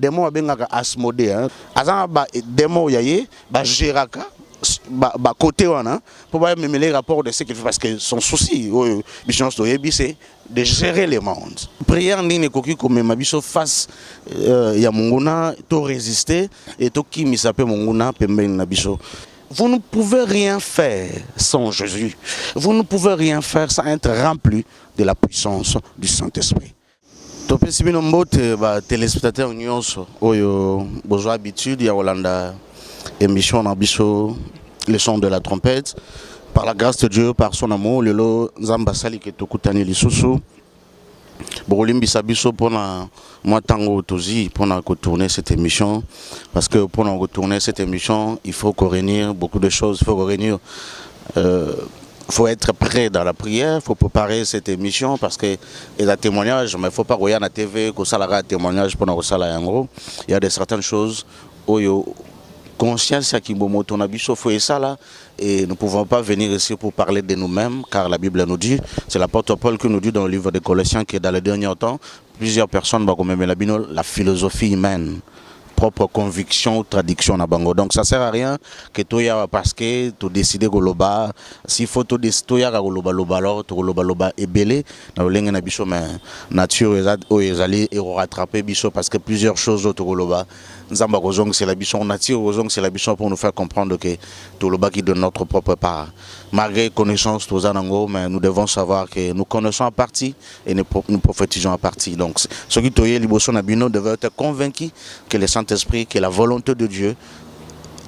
démon abengaka Asmodée hein azanga ba démon yaye ba géraka ba côté wana pour pas mêler les rapports de ce qu'il fait parce que son souci bichon c'est de gérer le monde. Prière nini koki comme mabiso face ya munguna to résister et to ki misape munguna pembeni na biso. Vous ne pouvez rien faire sans Jésus. Vous ne pouvez rien faire sans être rempli de la puissance du Saint-Esprit. Topesi bino mbote ba téléspectateurs nyonso oyo besoin habitude ya Hollanda émission na biso le son de la trompette par la grâce de Dieu par son amour lelo nzamba sali ke tokutani lisusu bolimbisa biso pona moi tango tozi pona ko tourner cette émission parce que pona ko tourner cette émission il faut qu'on réunir beaucoup de choses, il faut qu'on réunir faut être prêt dans la prière, il faut préparer cette émission parce que il y a des témoignages, mais il ne faut pas regarder la TV, que ça la témoignage pour nous ça il y a des certaines choses où conscience qui moto na biso faut ça là et nous ne pouvons pas venir ici pour parler de nous-mêmes car la Bible nous dit, c'est l'apôtre Paul qui nous dit dans le livre des Colossiens que dans les derniers temps, plusieurs personnes vont même la philosophie humaine. Propre conviction ou traduction na bango. Donc ça sert à rien que tu y parce que tu décides que loba s'il faut tu décider ya loba loba alors tu loba loba et belé na lenga na biso mais nature ezali et rattraper biso parce que plusieurs choses autres loba nzamba kozong c'est la biso nature kozong c'est la biso pour nous faire comprendre que tout loba qui donne notre propre part. Malgré connaissance tous anango mais nous devons savoir que nous connaissons en partie et nous prophétisons en partie. Donc ceux qui toye liboso na bino devaient être convaincus que le Saint-Esprit, que la volonté de Dieu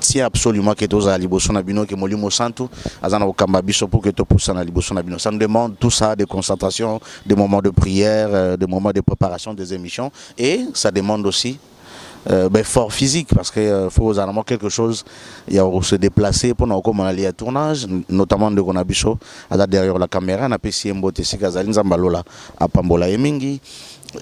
tient absolument que tous à liboso na bino que molimo santo azana okamba biso pour que to poussa na liboso na bino. Ça nous demande tout ça de concentration, des moments de prière, des moments de préparation des émissions et ça demande aussi fort physique parce que faut vraiment quelque chose il y a se déplacer pour nous comme aller à tournage notamment de Konabiso derrière la caméra na pesi mbote sikazali nzambalola apambola emingi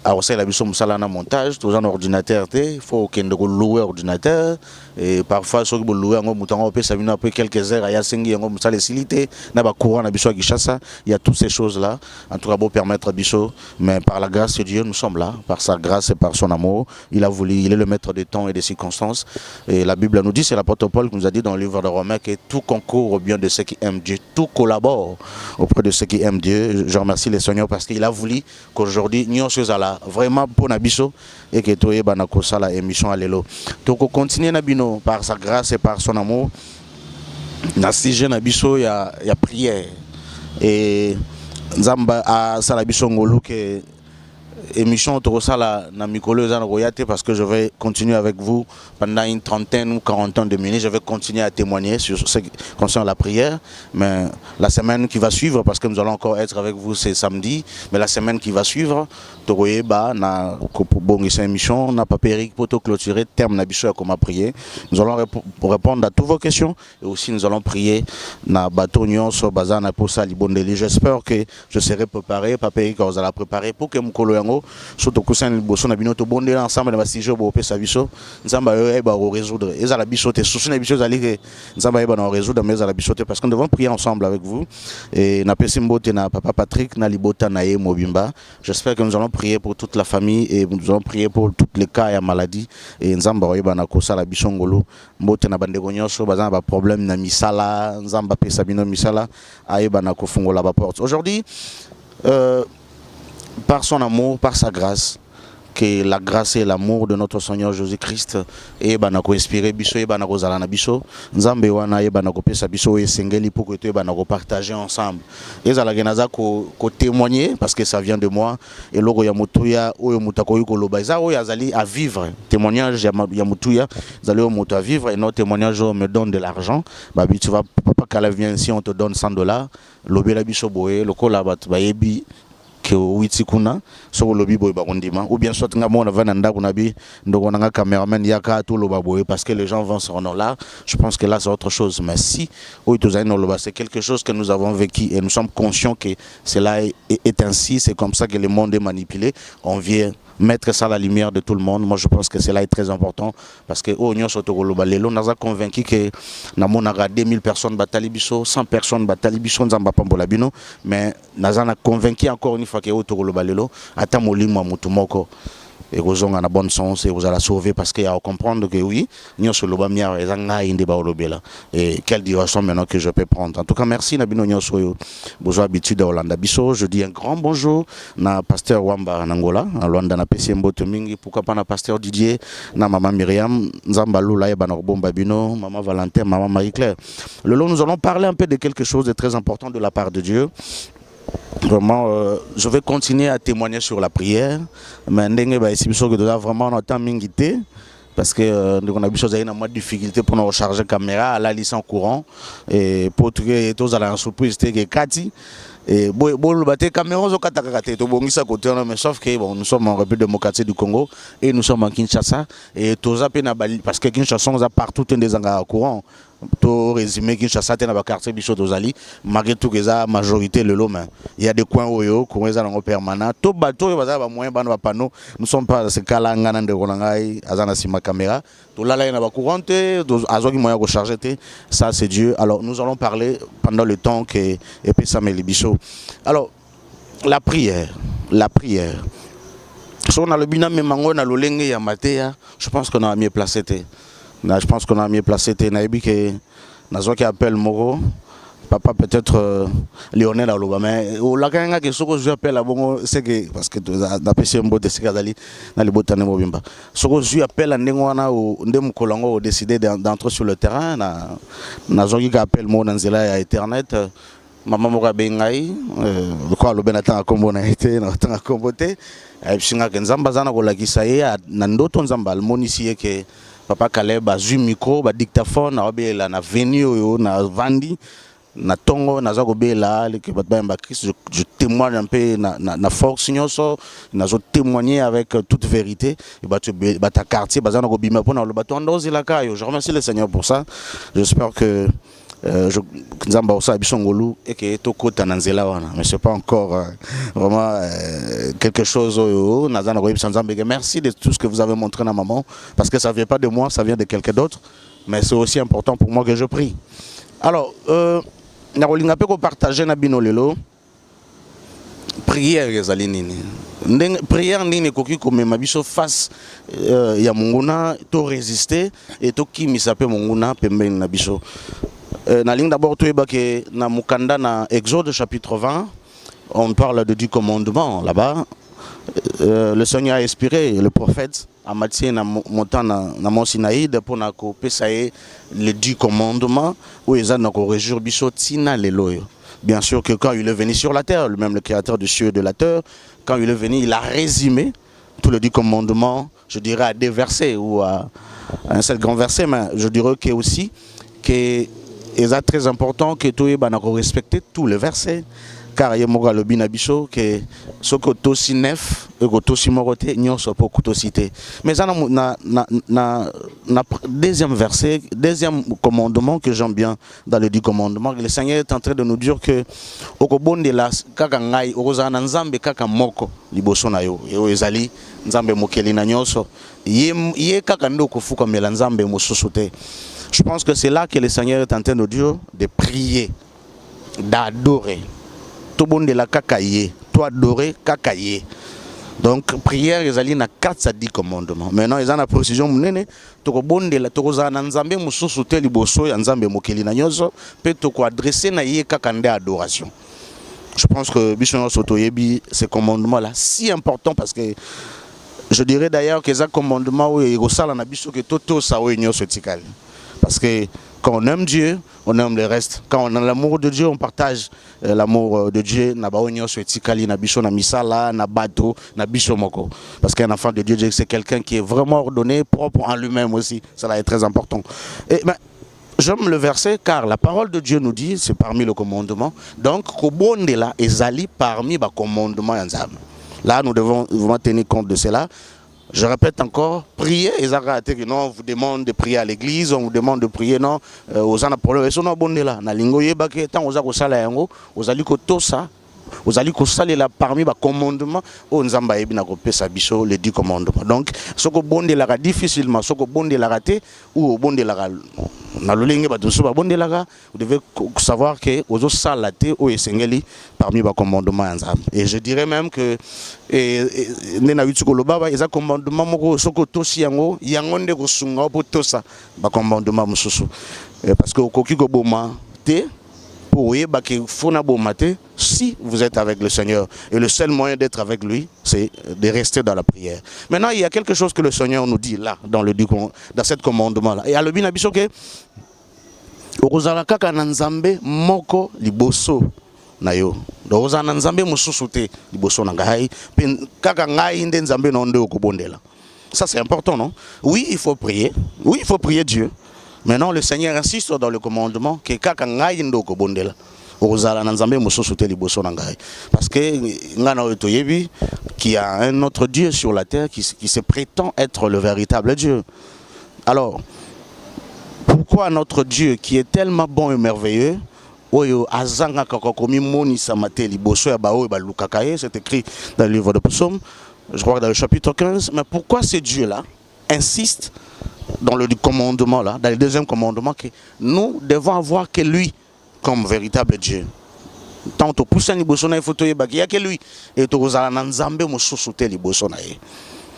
alors c'est la biso musala na montage tous en ordinateur il faut qu'il y ait louer ordinateur et parfois ceux qui louer ngo mutango pe ça vient après quelques heures ya sengi ngo musala facilité na ba courant na biso à Kinshasa il y a toutes ces choses là en tout cas pour permettre biso mais par la grâce de Dieu nous sommes là par sa grâce et par son amour il a voulu il est le maître des temps et des circonstances et la Bible nous dit c'est l'apôtre Paul qui nous a dit dans le livre de Romains que tout concourt au bien de ceux qui aiment Dieu tout collabore auprès de ceux qui aiment Dieu. Je remercie le Seigneur parce qu'il a voulu qu'aujourd'hui nous soyons là vraiment pour Nabiso et que toi banako sala émission alelo donc continuer Nabino par sa grâce et par son amour na sujet Nabiso il y a prière et nzamba a sala biso ngolu que émission Torosala na mikolo ezana royate parce que je vais continuer avec vous pendant une trentaine ou 40 de minutes. Je vais continuer à témoigner sur ce qui concerne la prière. Mais la semaine qui va suivre, parce que nous allons encore être avec vous, c'est samedi. Mais la semaine qui va suivre, Toroyeba na bongi émission n'a pas péri pour clôturer terme na biso comme prier. Nous allons répondre à toutes vos questions et aussi nous allons prier na batonyon so bazana pour ça libondeli. J'espère que je serai préparé, pas péri quand vous allez préparer pour que mukolo yango surtout que c'est une boisson na bino to bonder ensemble na sujets bo pe sa biso nzamba yo ba résoudre et la bisoté souci na biso ali que nzamba ba na résoudre mais la bisoté parce que nous devons prier ensemble avec vous et na pesi mbote na papa Patrick na libota na ye mobimba. J'espère que nous allons prier pour toute la famille et nous allons prier pour tous les cas et maladies et nzamba yo ba na kosa la biso ngolo mbote na bandeko nyonso bazana ba problème na misala nzamba pe sabino misala ayeba na kofungola ba porte aujourd'hui par son amour, par sa grâce, que la grâce et l'amour de notre Seigneur Jésus-Christ et banako inspiré biso et banako zalana biso nzambe wana et banako pesa biso et sengeli pour que tu banako partager ensemble et zalagenaza ko témoigner parce que ça vient de moi et logo ya mutuya oyo mutako yuko loba za oyo azali à vivre témoignage ya mutuya zali o mutu à vivre et notre témoignage me donne de l'argent babi tu vas papa kala vient ici on te donne $100 lobela biso boye lokola bat bayebi que witi kuna so lobi boy bakondima ou bien soit nga mona vana ndako nabi ndoko nga cameraman yaka tout loba boy parce que les gens vont se rendre là. Je pense que là c'est autre chose mais si c'est quelque chose que nous avons vécu et nous sommes conscients que cela est ainsi, c'est comme ça que le monde est manipulé. On vient mettre ça à la lumière de tout le monde. Moi je pense que cela est très important parce que on nous a convaincu que na 2000 personnes batalibiso 100 personnes batalibiso nzamba pambola bino mais nous a convaincu encore une fois que autour balelo ata molimo mutu moko et vous avez un bon sens et vous allez la sauver parce qu'il y a à comprendre que oui, nous sommes et quelle direction maintenant que je peux prendre. En tout cas, merci Nabino Nyosou, vous habitude à Hollande Bisso. Je dis un grand bonjour na pasteur Wamba Nangola, à Luanda na PCMbo Tomingi, pourquoi pas na pasteur Didier, na maman Myriam, Nzambalou Laye Banorbo Babino, maman Valentin, maman Marie-Claire. Le long, nous allons parler un peu de quelque chose de très important de la part de Dieu. Vraiment, je vais continuer à témoigner sur la prière, mais vraiment on entend mingité parce que on a eu une difficulté pour nous recharger la caméra, à la licence en courant et pour que tous à la surprise c'était Cathy. Et bon, le caméra mais sauf que bon, nous sommes en République démocratique du Congo et nous sommes en Kinshasa et tous parce que Kinshasa on a partout des engrais courant. Tout résumé Kinshasa dans le quartier Bichot Ozali malgré tout que la majorité le lot il y a des coins où yo courant en permanent tout bateau va moyen ban panneau nous sommes pas ce cas là ngana de rolangai azana sima caméra tout là il y a pas courant azoki moyen recharger ça c'est Dieu. Alors nous allons parler pendant le temps que et puis ça met les Bichot. Alors la prière si on a le binam mango na lolenge ya matea je pense qu'on a mieux placé. Je pense qu'on a mieux placé Naïbi que Nazo qui appelle Moro, papa peut-être Lionel Aloba, mais au Lakanga que ce que je appelle à Bongo, c'est que parce que d'après ce mot de Sikadali, dans les botanes Mobimba. Ce que je appelle à Nengoana ou Ndem Kolongo décidé d'entrer sur le terrain, Nazo qui appelle Mo Nanzela à Internet. Maman Mora Bengai, le quoi le Benatan a comboné, n'a comboté, et puis Singa Kenzambazana ou la Gisaye, Nandoton Zambal, Monisie que. Papa Caleb a un micro, un dictaphone, na venu, na vandi, na tongo, na zagobe là, je témoigne un peu na force, je témoigner avec toute vérité. Ta quartier, je remercie le Seigneur pour ça. J'espère que Nzamba Osa Bisongolu et que Toko Tananzela mais c'est pas encore vraiment quelque chose. Merci de tout ce que vous avez montré à maman parce que ça vient pas de moi, ça vient de quelqu'un d'autre, mais c'est aussi important pour moi que je prie. Alors narolinga pe ko partager na bino lelo prière ezali nini prière nini koki komema biso face ya monguna to résister et to kimisa pe monguna pembeni na biso. Na ligne d'abord tout que na mukanda na Exode chapitre 20 on parle de 10 commandements là-bas. Le Seigneur a inspiré le prophète à Matthieu na montant na Mont Sinaï pour na ko pesaye les 10 commandements où ils ont ko réjouir biso tina leloyo. Bien sûr que quand il est venu sur la terre, lui-même le créateur du ciel et de la terre, quand il est venu, il a résumé tous les 10 commandements, je dirais à des versets ou à un seul grand verset, mais je dirais que aussi que c'est très important que tout le monde respecte tous les versets. Car il y a le binabiso que ce que tout si neuf et que tout si moroté n'y a pas beaucoup cité. Mais ça na deuxième verset, deuxième commandement que j'aime bien dans le 10 commandements, le Seigneur est en train de nous dire que au kobonde la kaka ngai ozana nzambe kaka moko liboso na yo ezali nzambe mokeli na nyoso ye kaka ndoko fuka mela nzambe mosusuté. Je pense que c'est là que le Seigneur est en train de dire de prier, d'adorer. Tout le monde est là, kakaye. Toi, adorer, kakaye. Donc, prière, ils allaient na 4 à 10 commandements. Maintenant, ils ont la précision. Tout le monde est là, tout le monde est là, tout le monde est là, adresser na ye kakande adoration. Je pense que Bishon Sotoyebi, ces commandements-là, si important parce que je dirais d'ailleurs que ces commandements, ils ressortent en abisso que tout ça, parce que quand on aime Dieu, on aime le reste. Quand on a l'amour de Dieu, on partage l'amour de Dieu. Parce qu'un enfant de Dieu, c'est quelqu'un qui est vraiment ordonné, propre en lui-même aussi. Cela est très important. Et j'aime le verset car la parole de Dieu nous dit, c'est parmi le commandement. Donc, Kobondela et Zali parmi les commandements. Là, nous devons vraiment tenir compte de cela. Je répète encore, prier, non, on vous demande de prier à l'église, on vous demande de prier, non, aux anapolés, et non, bon, là, na lingo yebake, tant aux akosala yango, aux aliko tosa, aux aliko là parmi les commandements, on zamba ebina ko pesa biso les 10 commandements. Donc, ce que bon de la difficilement, ce que bon de la raté, ou bon de la Vous devez savoir que aux autres salles parmi les commandements. Et je dirais même que les commandements parce que si vous êtes avec le Seigneur. Et le seul moyen d'être avec lui, c'est de rester dans la prière. Maintenant, il y a quelque chose que le Seigneur nous dit là, dans cette commandement-là. Et à le binabiso que Orozalaka nanzambe moko liboso na yo. Orozana nzambe mususu te liboso na ngai. Kaka ngai nde nzambe na onde okobondela. Ça c'est important, non? Oui, il faut prier. Oui, il faut prier Dieu. Maintenant, le Seigneur insiste dans le commandement que kaka ngai ndo okobondela. Parce que qu'il y a un autre Dieu sur la terre qui se prétend être le véritable Dieu. Alors, pourquoi notre Dieu qui est tellement bon et merveilleux, c'est écrit dans le livre de Psaume, je crois dans le chapitre 15, mais pourquoi ce Dieu-là insiste dans le commandement, là, dans le deuxième commandement, que nous devons avoir que lui comme véritable Dieu. Tant au poussant libosona il faut il y a que lui et to ozala nzambe mosusu libosona.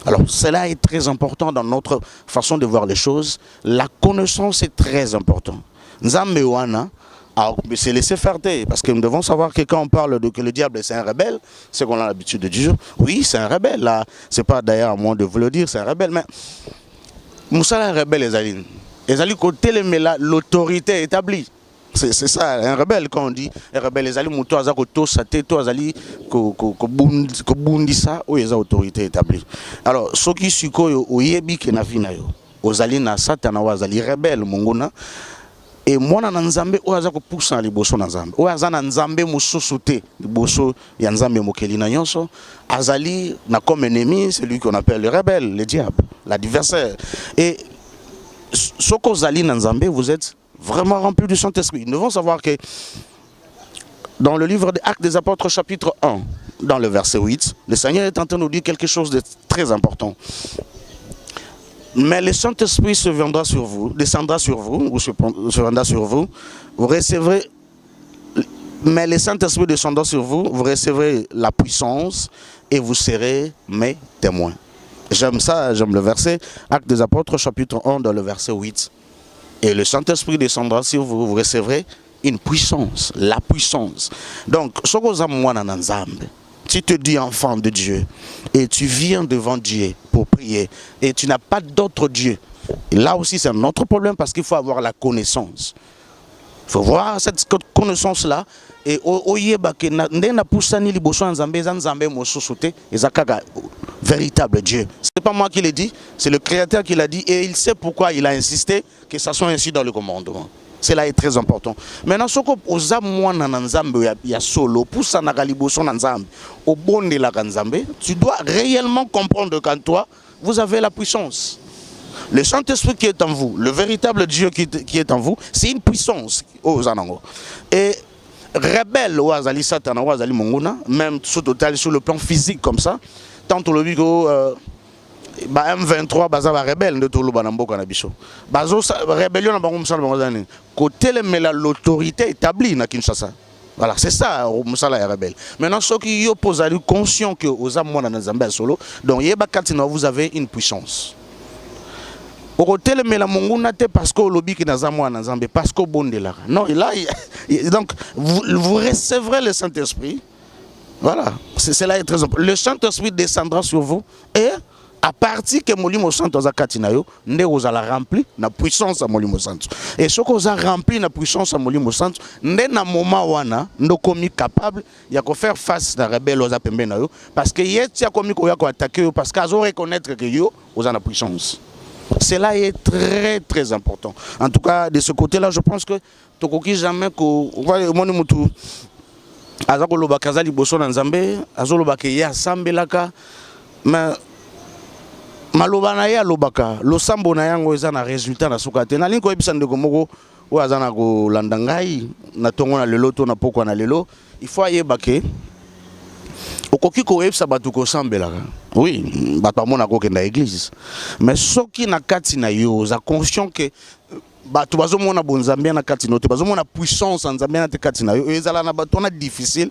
Alors cela est très important dans notre façon de voir les choses. La connaissance est très importante. Nzambe wana c'est laisser faire parce que nous devons savoir que quand on parle de que le diable c'est un rebelle, c'est qu'on a l'habitude de dire oui c'est un rebelle là, c'est pas d'ailleurs à moi de vous le dire, c'est un rebelle, mais Moussa un rebelle les alines côté l'autorité établie. C'est ça, un rebelle, quand on dit un rebelle, les alliés, mouton, azakoto, saté, to, azali, kobundisa, ou les autorités établies. Alors, ceux qui sont au yebi qui na vina yo, aux alliés na satana, aux alliés rebelles, mongona, et moi, na nzambe, ou azako poussa li bosso na nzambe, ou azana nzambe mususute, li bosso, ya nzambe mokeli na nyonso, azali, na comme ennemi, celui qu'on appelle le rebelle, le diable, l'adversaire. Et, ce qu'aux alliés na nzambe, vous êtes vraiment rempli du Saint-Esprit. Nous devons savoir que dans le livre des Actes des Apôtres, chapitre 1, dans le verset 8, le Seigneur est en train de nous dire quelque chose de très important. Mais le Saint-Esprit se viendra sur vous, descendra sur vous, ou se viendra sur vous, vous recevrez, mais le Saint-Esprit descendra sur vous, vous recevrez la puissance et vous serez mes témoins. J'aime ça, j'aime le verset, Actes des Apôtres, chapitre 1, dans le verset 8. Et le Saint-Esprit descendra sur vous, vous recevrez une puissance, la puissance. Donc, tu te dis enfant de Dieu et tu viens devant Dieu pour prier et tu n'as pas d'autre Dieu. Et là aussi, c'est un autre problème parce qu'il faut avoir la connaissance. Il faut voir cette connaissance-là. Et véritable Dieu. Ce n'est pas moi qui l'ai dit, c'est le Créateur qui l'a dit et il sait pourquoi il a insisté que ça soit ainsi dans le commandement. Cela est très important. Maintenant, ce que vous avez solo, tu dois réellement comprendre qu'en toi, vous avez la puissance. Le Saint-Esprit qui est en vous, le véritable Dieu qui est en vous, c'est une puissance. Et rebelle, même sur le plan physique comme ça, tant le bigo M23 baza ba rebelle de tolo banamboka na biso bazo rébellion na bango musala bango zani côté l'autorité établie na Kinshasa. Voilà, c'est ça musala ya rebelle. Maintenant ceux qui opposent à lui conscient que aux âmes na Nzambe solo, donc yeba katina vous avez une puissance. Au côté le monguna te parce que lobby ki na zamwa na Nzambe parce que bondela. Non, là donc vous recevrez le Saint-Esprit. Voilà, cela est très important. Le Saint-Esprit descendra sur vous et à partir que Molimo Santo Zakatinayo, ne vous allez remplir la puissance à Molimo Santo. Et ce que vous avez rempli la puissance à Molimo Santo, ne na moment wana, nous sommes capables de faire face à la rebelle aux apembenayo, parce que yet ya komi ko yako attaquer parce qu'ils ont reconnaître que yo vous avez la puissance. Cela est très très important. En tout cas, de ce côté-là, je pense que tokoki jamais ko moni mutu azakolo bakaza liboso na Nzambe azolo bakeya sambelaka mais maloba na ya lobaka lo sambo na yango eza na résultat na suka te na linko ebisa ndeko moko o azana ko landa ngai na tongo na lelo to na poko na lelo il faut ayeba ke okoki ko ebisa batu ko sambelaka oui bato amona ko kenda église mais soki na kati na yo za conscient que bato bazomona bonzambe na kati note bazomona puissance nzambe na te kati na yo ezala na bato na difficile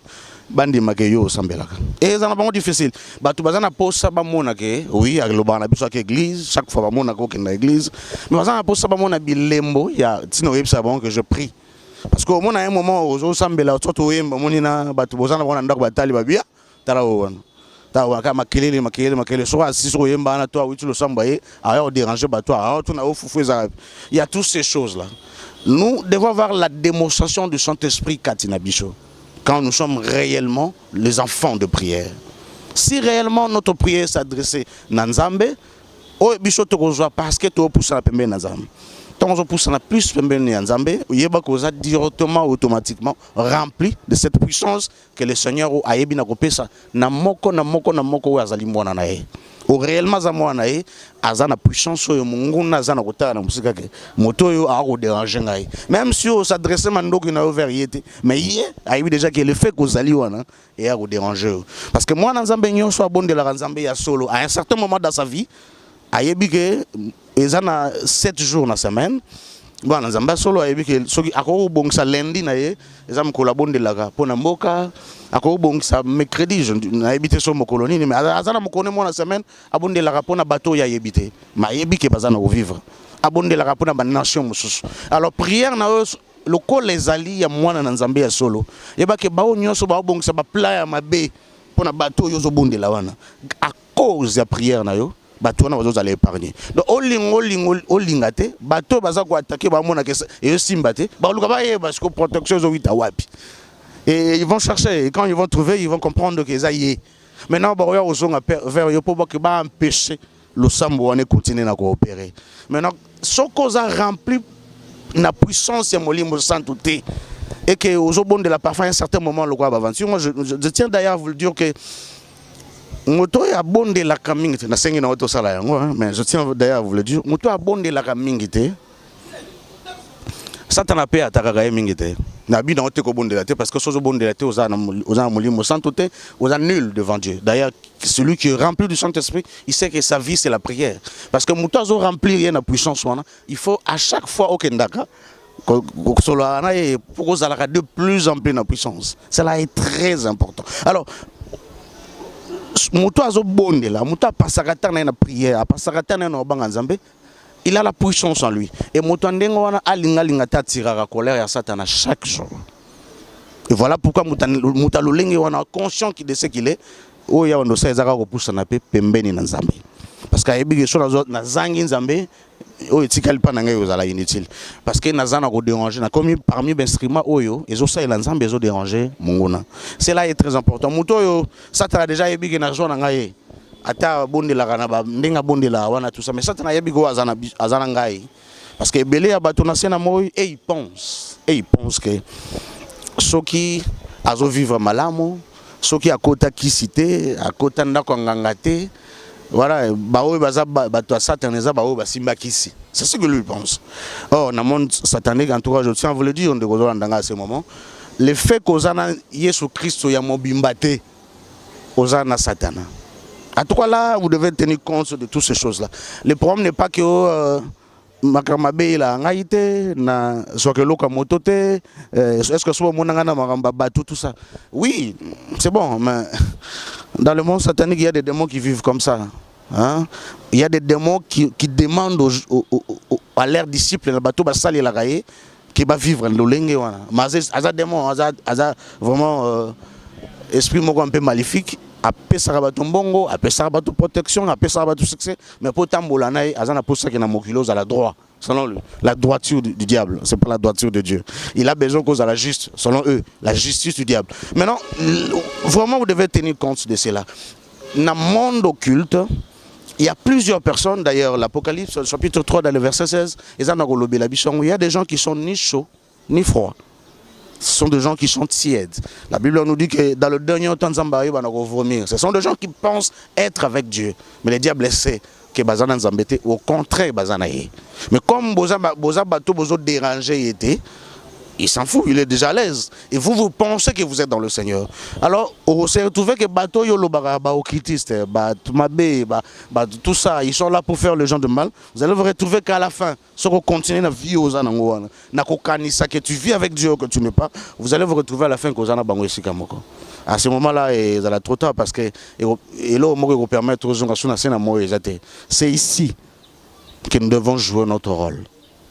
bandima ke yo osambelaka ezala bango difficile bato bazana posa bamona ke oui aloba na biso ke église chaque fois bamona ko kenda église mais bazana posa bamona bilembo ya tino yebisa bango que je prie parce que au moins à un moment ozo sambela toto oyemba monina bato bozana bona ndako batali babia tala wana tawa ka makelele so assis so yemba na toi oui tu le samba et à déranger bato à tout na ofufu ezala il y a toutes ces choses là nous devons avoir la démonstration du Saint-Esprit katina biso quand nous sommes réellement les enfants de prière. Si réellement notre prière s'adressait à Nzambe, oh biso tokozwa parce que to pousse la pembe Nzambe. Tant on pousse na plus pembe Nzambe, yeba koza directement automatiquement rempli de cette puissance que le Seigneur a yebi na kopesa na moko azali mwana na ye. Au réellement za mwana ye azana puissance oyo mungu na azana kotala na musika ke moto yo a ko déranger ngai même si on s'adresse mandoko na vérité mais yé a eu déjà que le fait que ozali wana et a ko déranger parce que moi Nzambe nyonso abondela Nzambe ya solo à un certain moment dans sa vie a yebi que ezana 7 jours na semaine bon Nzambe solo a yebi que soki akoko bongisa lundi na ye ezam ko la bondelaka pona mboka ako bongisa mercredi je na habité sur mon colonie mais azana mo connait moi la semaine abonde la rapona bateau ya habité ma yebike bazana ko vivre abonde la rapona ba nation mususu alors prière na le col les ali ya mwana na Nzambe ya solo yeba ke ba onyoso ba bongisa ba pla ya mabe pona bateau yo zo bonde la wana à cause ya prière na yo bateau na bazo aller épargner donc olingate bateau baza ko attaquer ba mona ke e simbate ba luka ba ye parce que protection zo wita wapi. Et ils vont chercher, et quand ils vont trouver, ils vont comprendre que ça y est. Maintenant, ils vont vers eux pour empêcher le sambo de continuer à coopérer. Maintenant, ce qu'on a rempli la puissance de mon santé et que aux autres de la parfum à un certain moment le quoi avancer. Moi, je tiens d'ailleurs à vous le dire que moto a bon de la camingité, na sengi na auto sala mais je tiens d'ailleurs à vous le dire, moto a bon de la camingité. Ça t'en a payé à ta mingité. Nabi dans te bon de la tête parce que ce bon de la tête aux molimo sans tout aux nul devant Dieu. D'ailleurs, celui qui est rempli du Saint-Esprit, il sait que sa vie c'est la prière. Parce que mutazo rempli rien la puissance il faut à chaque fois au Kendaka pour de plus en plus la puissance. Cela est très important. Alors mutazo bon de la muta pasakata na prière, pasakata na obanga Nzambe. Il a la puissance en lui. Et Moutandengwana a l'ingalingata tirara colère à Satan chaque jour. Et voilà pourquoi Moutalolengi wana conscient de ce qu'il est. Oh ya wando sa ezaka ko poussa na pe pembeni na Nzambe. Parce que yebi so na zangi Nzambe o etikali pa na ngai ozala inutile. Parce que nazana ko déranger na comme parmi instruments oyo ezo sa ela Nzambe ezo déranger mongona. Cela est très important. Muto yo Satan a déjà yebi que na zo na ngai ata bonde la kanaba ndenga bonde la wana tout ça mais ça tana yebi go azana ngai parce que belé abato na sena moy et il pense que ceux qui azo vivre malamo ceux qui akota kisité akota ndako ngangate voilà baoy baza bato sataneza baoy basimba kisi c'est ce que lui pense. Or dans le monde satanique en tout cas je tiens à vous le dire on de gozo ndanga à ce moment le fait qu'ozana Yesu Christ ya mobimbate ozana satana. À tout cas là, vous devez tenir compte de toutes ces choses-là. Le problème n'est pas que Makamabe il a ngaïté, na soit que l'oka motote, est-ce que soit mon angana maramba tout ça. Oui, c'est bon, mais dans le monde satanique, il y a des démons qui vivent comme ça. Hein? Il y a des démons qui demandent à leurs disciples, le bateau basali la raye, qui va vivre dans l'olenge wana. Mais aza démon, aza vraiment esprit un peu maléfique. Après ça va tout bongo, après ça va tout protection, après ça va tout succès, mais pour tamboulanaï, azana pour ça qu'il y a mokilos à la droite, selon la droiture du diable, c'est pas la droiture de Dieu. Il a besoin cause à la juste, selon eux, la justice du diable. Maintenant, vraiment vous devez tenir compte de cela. Dans le monde occulte, il y a plusieurs personnes, d'ailleurs l'Apocalypse, chapitre 3, dans le verset 16, il y a des gens qui sont ni chauds, ni froids. Ce sont des gens qui sont tièdes. La Bible nous dit que dans le dernier temps, vomir. Ce sont des gens qui pensent être avec Dieu. Mais le diable sait que Bazana Nzambete, au contraire, Bazana. Mais comme Boza Bato Bozo dérangé était, il s'en fout, il est déjà à l'aise. Et vous, vous pensez que vous êtes dans le Seigneur. Alors, on s'est retrouvé que bateau yo tout ça, ils sont là pour faire les gens de mal. Vous allez vous retrouver qu'à la fin, si vous continuez à vivre aux anangouana, que tu vis avec Dieu, que tu n'es pas, vous allez vous retrouver à la fin que vous en avez à ce moment-là, ça va trop tard parce que c'est ici que nous devons jouer notre rôle.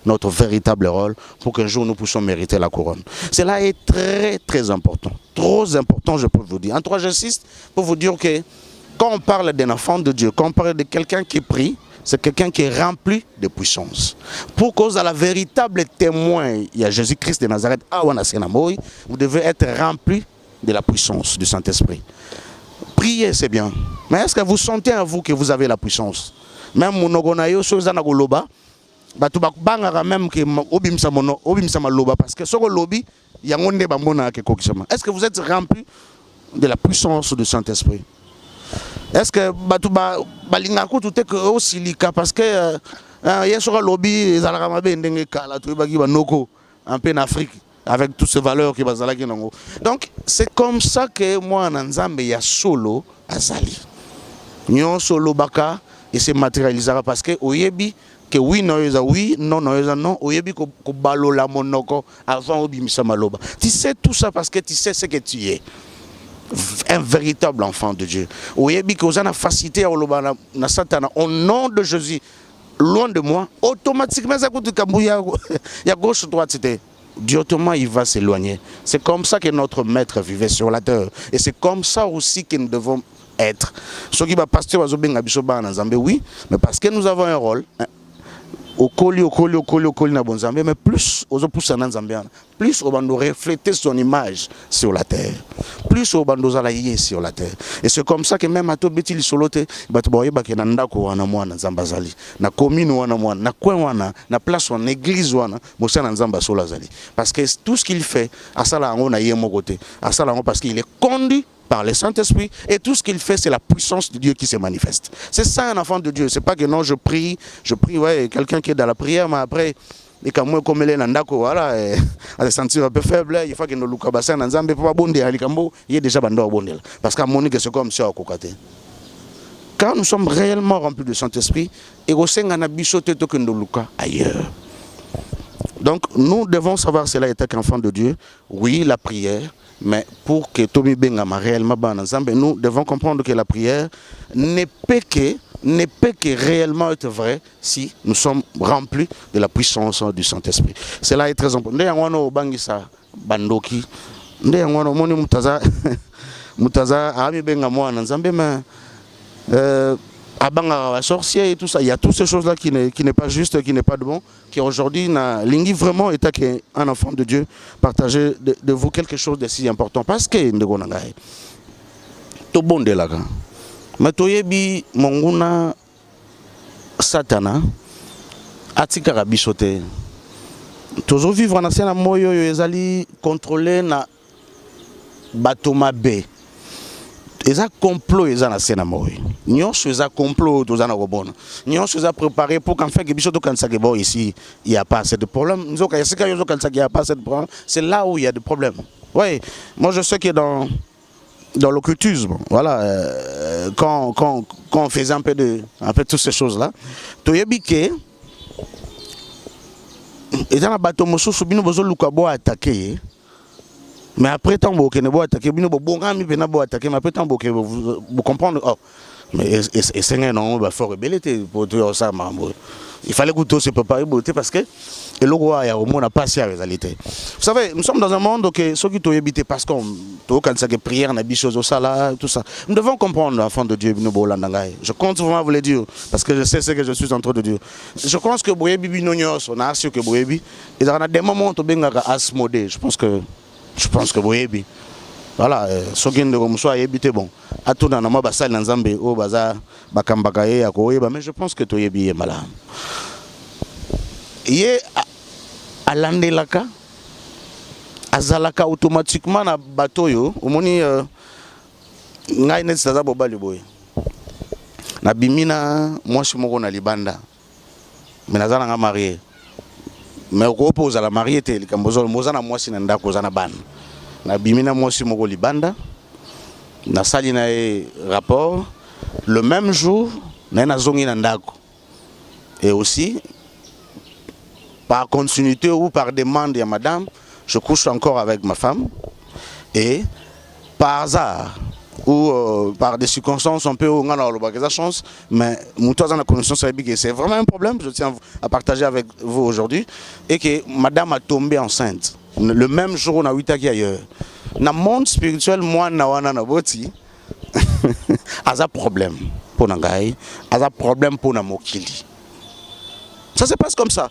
Notre véritable rôle pour qu'un jour nous puissions mériter la couronne. Cela est très très important, trop important je peux vous dire. En 3 j'insiste pour vous dire que quand on parle d'un enfant de Dieu, quand on parle de quelqu'un qui prie, c'est quelqu'un qui est rempli de puissance. Pour cause à la véritable témoin, il y a Jésus-Christ de Nazareth, vous devez être rempli de la puissance du Saint-Esprit. Prier c'est bien, mais est-ce que vous sentez en vous que vous avez la puissance? Même même parce que est-ce que vous êtes rempli de la puissance du Saint-Esprit? Est-ce que parce que un peu en Afrique avec toutes ces valeurs qui donc c'est comme ça que moi Nzambe ya solo azali nyon solo baka et se matérialisera parce que oyebi que oui, non, non, oyebi ko balola monoko avant obimisa maloba. Tu sais tout ça parce que tu sais ce que tu es. Un véritable enfant de Dieu. Oyebi que vous avez facilité à oloba na satana au nom de Jésus. Loin de moi, automatiquement ça coûte kambouya ya gauche droite c'était. Directement il va s'éloigner. C'est comme ça que notre maître vivait sur la terre et c'est comme ça aussi que nous devons être. Ce qui va passer oui, mais parce que nous avons un rôle. Mais plus plus on va refléter son image sur la terre, plus on va sur la terre. Et c'est comme ça que même à tout petit solote, na commune wana na coin wana na place wana église wana mosala nzamba sola zali parce que tout ce qu'il fait à ça là on a yemo côté à ça là parce qu'il est conduit par le Saint-Esprit et tout ce qu'il fait c'est la puissance de Dieu qui se manifeste. C'est ça un enfant de Dieu, c'est pas que non je prie ouais quelqu'un qui est dans la prière mais après et quand moi comme elle est nandako voilà à se sentir un peu faible il faut que nous lukabasa na nzambe pour bonde alikambo il est déjà bando bonde parce qu'à Monique c'est comme ça au kokate. Quand nous sommes réellement remplis du Saint-Esprit et au sein de bisote to que nous luka ailleurs. Donc nous devons savoir cela étant qu'enfant de Dieu, oui la prière. Mais pour que Tomi Bengama réellement nous devons comprendre que la prière ne peut que réellement être vraie si nous sommes remplis de la puissance du Saint-Esprit. Cela est très important. Sorcier et tout ça, il y a toutes ces choses là qui n'est pas juste, qui n'est pas de bon, qui aujourd'hui n'a l'ingui vraiment état qu'un enfant de Dieu partager de vous quelque chose de si important parce que tout bon de là mais toyebi monguna satana atika bisote toujours vivre na sena moyo yo ezali contrôler na batoma b. Ils ont complot, ils ont assez d'amour. Ils ont complot, ils ont bon. Ils ont préparé pour qu'en fait que Bichot quand ça bon ici, il n'y a pas assez de problème. Nous quand il n'y a pas assez de problème, c'est là où il y a des problèmes. Oui, moi je sais que dans l'occultisme, voilà, quand on faisait un peu toutes ces choses là, tu as vu que ils ont bateau mosso subino besoin lukabo attaquer. Mais après tant que vous attaquez, mais après tant que vous comprenez, oh, mais c'est non, il faut rebeller pour tout ça. Il fallait que tout se prépare parce que le roi n'a pas si la réalité. Vous savez, nous sommes dans un monde que ceux qui t'ont habité parce qu'on quand ça prière, on a des choses au salaire, tout ça. Nous devons comprendre l'enfant de Dieu. Je compte vraiment vous le dire parce que je sais ce que je suis en train de dire. Je pense que Boyebi Binonyos, on a assuré que Boyebi, il y a des moments où on a asmodé. Je pense que Boyebi. Voilà, ce qui est de bon. À tout dans ma bassale dans Zambé, au bazar, Bakambakaye, à Koyeba, mais je pense que Toyebi est malade. Yé à l'Andelaka, à Zalaka automatiquement na Batoyo, au moni Ngaïnet Saza Baliboy. Na Bimina, moi je suis mon Libanda. Mais Nazana marié. mais repose à la mariée li kambozo mozana mwasi na ndako za na ban na bimina mwasi moko libanda na sali na rapport le même jour na zongi na ndako et aussi par continuité ou par demande à madame je couche encore avec ma femme et par hasard ou par des circonstances on peut on a chance mais c'est vraiment un problème je tiens à partager avec vous aujourd'hui et que madame a tombé enceinte le même jour on a 8 ans ailleurs dans le monde spirituel moi na wana na boti a problème pour nangai a problème pour na mokili ça se passe comme ça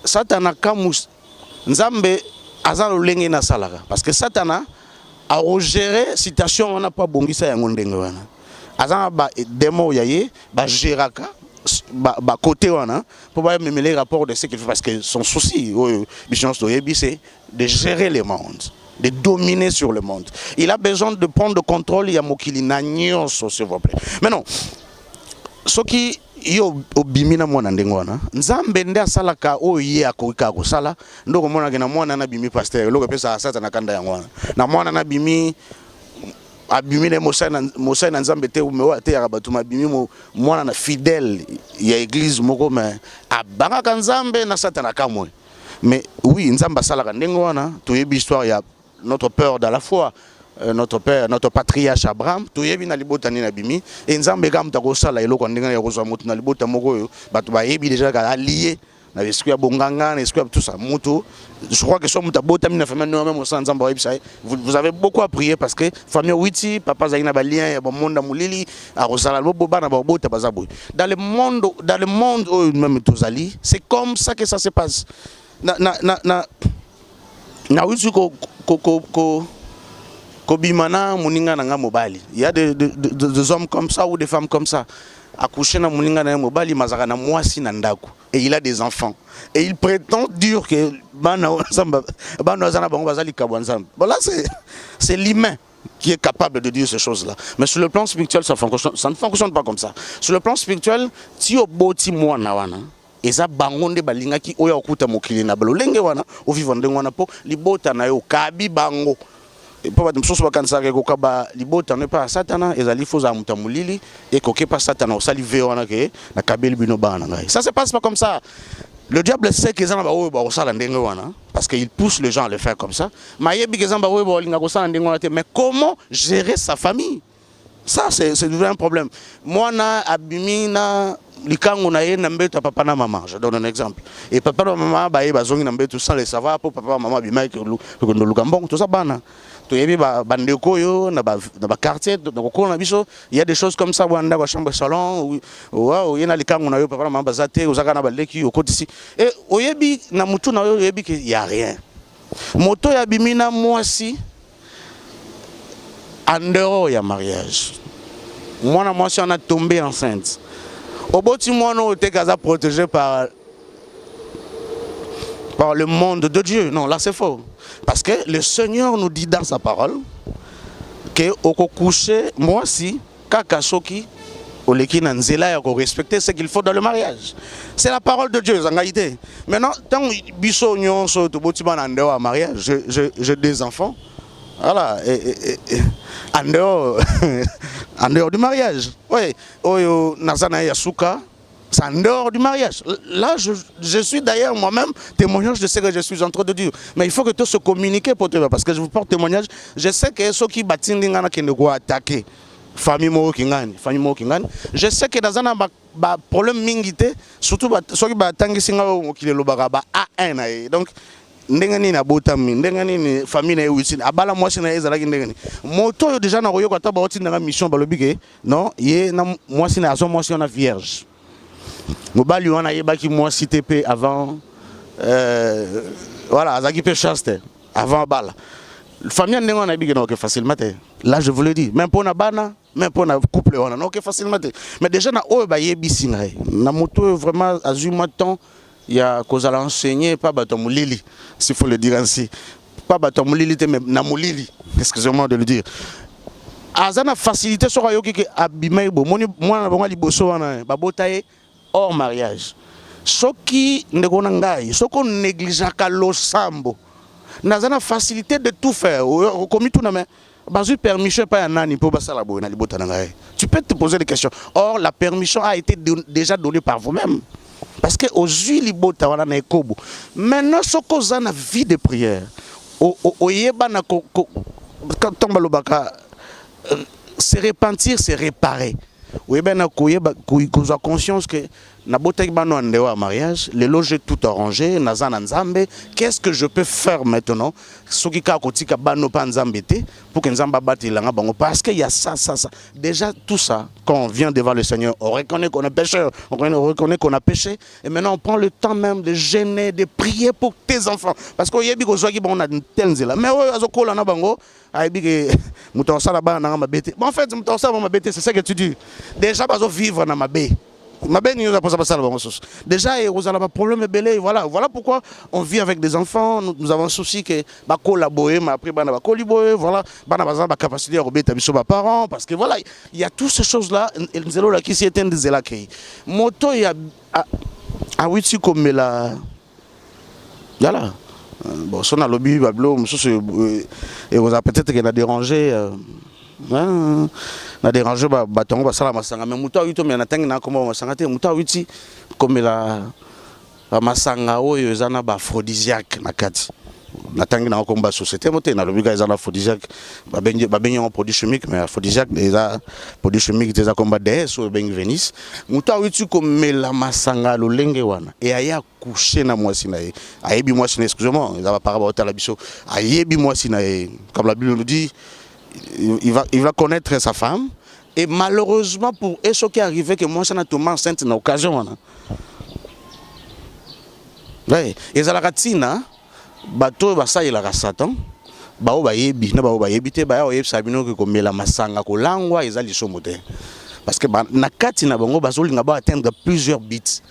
Satana kamus nzambe aza lolenge na salaka parce que Satana a gérer situation on n'a pas bongisa yango ndenge wana azana ba démon yaye ba géraka ba côté wana pour ba mêler rapport de ce qu'il fait parce que son souci c'est de gérer le monde de dominer sur le monde il a besoin de prendre le contrôle ya mokili na nyonso s'il vous plaît mais non ce qui yo obimina mwana ndenge wana nzambe nde asalaka oyo ye akoka kosala ndoko mona na mwana na bimi pasteur loko pesa asata na kanda yango wana na mwana na bimi abimi ne mosa na nzambe te umewa te ya batu mabimi mwana na fidèle ya église moko mais abanga nzambe na satana kamwe mais oui nzamba asalaka ndenge wana toyebi histoire ya notre peur dans la foi notre père, notre patriarche Abraham, tout yebi na libota ni na bimi, et nzambe kam ta ko sala eloko ndenge ya kozwa mutu na libota moko yo, batu ba yebi déjà ka allié na esprit ya bonganga, na esprit tout ça, mutu. Je crois que so muta bota mi na famille no même au sein nzamba yebi ça. Vous avez beaucoup à prier parce que famille witi, papa zaina ba lien ya ba monde mulili, a kozala bo bana ba bota bazaboy. Dans le monde où même tozali, c'est comme ça que ça se passe. Na witi ko Kobimana muninga na mobali. Il y a des hommes comme ça ou des femmes comme ça. Accouché na muninga na mobali mazaka na mwasi na ndako et il a des enfants et il prétend dire que voilà c'est l'humain qui est capable de dire ces choses-là. Mais sur le plan spirituel ça ne fonctionne pas comme ça. Sur le plan spirituel ti oboti mwana wana et ça bangonde balinga ki oya okuta mokili na balolenge wana o vivande wana po libota na yo kabi bango. Et pour que je kansa ke kokaba libota ne pas satana ezali foza mutamulili et koke pas satana o sali veona ke na kabeli bino bana ngai ça se passe pas comme ça le diable sait que zana ba o ba osala ndenge wana parce qu'il pousse les gens à le faire comme ça mayebi ke zamba o ba linga ko sala ndenge wana mais comment gérer sa famille ça c'est un problème moi na abimina likango na ye na mbeto papa na maman je donne un exemple et papa na maman ba ye bazongi na mbeto sans le savoir pour papa maman bima ke lu lukambong tout ça bana to yebi ba bandeko yo na ba quartier donc ko na biso il y a des choses comme ça wanda kwa chambre salon ou yena likango na yo papa na maman bazate ozaka na baleki okotisi et oyebi na mutu na yo yebi que y a rien moto ya bimina mwasi en dehors ya mariage moi mwasi on a tombé enceinte au boti mono était protégé par le monde de Dieu. Non, là c'est faux. Parce que le Seigneur nous dit dans sa parole que au coucher, moi si, kakasoki, au leki nanzela ya ko respecter ce qu'il faut dans le mariage. C'est la parole de Dieu, zangaïté. Maintenant, tant biso nyonso to boti banande wa mariage, j'ai des enfants. Voilà, en dehors du mariage. Oui, Oyo Nazana Yasuka, c'est en dehors du mariage. Là, je suis d'ailleurs moi-même témoignage de ce que je suis en train de dire. Mais il faut que tout se communique pour toi, parce que je vous porte témoignage. Je sais que ceux qui battent qui ne vont attaquer. Famille Kingani. Je sais que dans un problème mingité, surtout ceux qui battent qui le lobagaba A1. Donc, ndengani na botami ndengani ni famille na yusi abala mwasi na ezala ndengani moto yo déjà na royo kwata ba oti na mission balobi ke non ye na mwasi na aso mwasi na vierge mobali wana yebaki mwasi TP avant voilà azaki pe chaste avant bala famille ndengani na bigi na ok facilement là je vous le dis même pour na bana même pour na couple wana na ok facilement mais déjà na oyo ba yebisi ngai na moto vraiment azuma temps il y a cause à l'enseigner pas batomulili s'il faut le dire ainsi pas batomulili mais namulili excusez-moi de le dire azana facilité sur ayoki ke abimaibo moi na bango liboso wana babotaye hors mariage soki ndeko na ngai soko négligeaka losambo nazana facilité de tout faire comme tout na mais bazui permission pas nani pour basala boy na libota na ngai. Tu peux te poser des questions. Or la permission a été déjà donnée par vous-même. Parce que aux libota wana na ekobo. Maintenant soko za na vie de prière. O yeba na ko quand tomba lobaka se repentir, se réparer. Oui, ben, qu'on a conscience que n'abotek bano andewa mariage, les loges tout arrangé, nazan nzambe. Qu'est-ce que je peux faire maintenant? Soki ka kotika bano pa nzambete pour que nzamba bati langa bango parce qu'il y a ça. Déjà tout ça, quand on vient devant le Seigneur, on reconnaît qu'on est pécheur, on reconnaît qu'on a péché, et maintenant on prend le temps même de gêner, de prier pour tes enfants. Parce qu'on y a dit qu'on a une telle zéla. Mais on a bango. Bon, en fait, c'est ça que tu dis. Déjà, on vivre dans ma baie. Ma baie, nous avons ça. Déjà, vous avez un problème belé. Voilà pourquoi on vit avec des enfants. Nous avons un souci que collaborer, mais après, on va collaborer. Voilà, on a la capacité de remettre mes parents. Parce que voilà, il y a toutes ces choses-là. Et qui s'y éteint des élaqués. Moto, il y a. Ah oui, tu comme la. Voilà. Bon, si on a lobby, et vous avez peut-être qu'il a dérangé. Na dérangé batongo basala masanga mais muta wito mais natangi na komba masanga te muta witi comme la masanga oyo ezana ba aphrodisiaque na kati natangi na komba société moté na lobby ezana aphrodisiaque ba bengi en produit chimique mais aphrodisiaque déjà produit chimique déjà komba DS ou bengi Venise muta witi comme la masanga lolenge wana et aya coucher na mwasi na ye ayebi mwasi na excusez-moi ça va par rapport à la biso ayebi mwasi na ye comme la Bible nous dit. Il va connaître sa femme et malheureusement pour ce qui est arrivé que moi ça n'a tombé enceinte dans l'occasion et ça la ratina bateau ça il a Satan bao ba yebi na bao ba yebite ba o yebsabino que comme la masanga ko langwa ezali somote parce que na kati na bango bazolinga ba atteindre plusieurs bits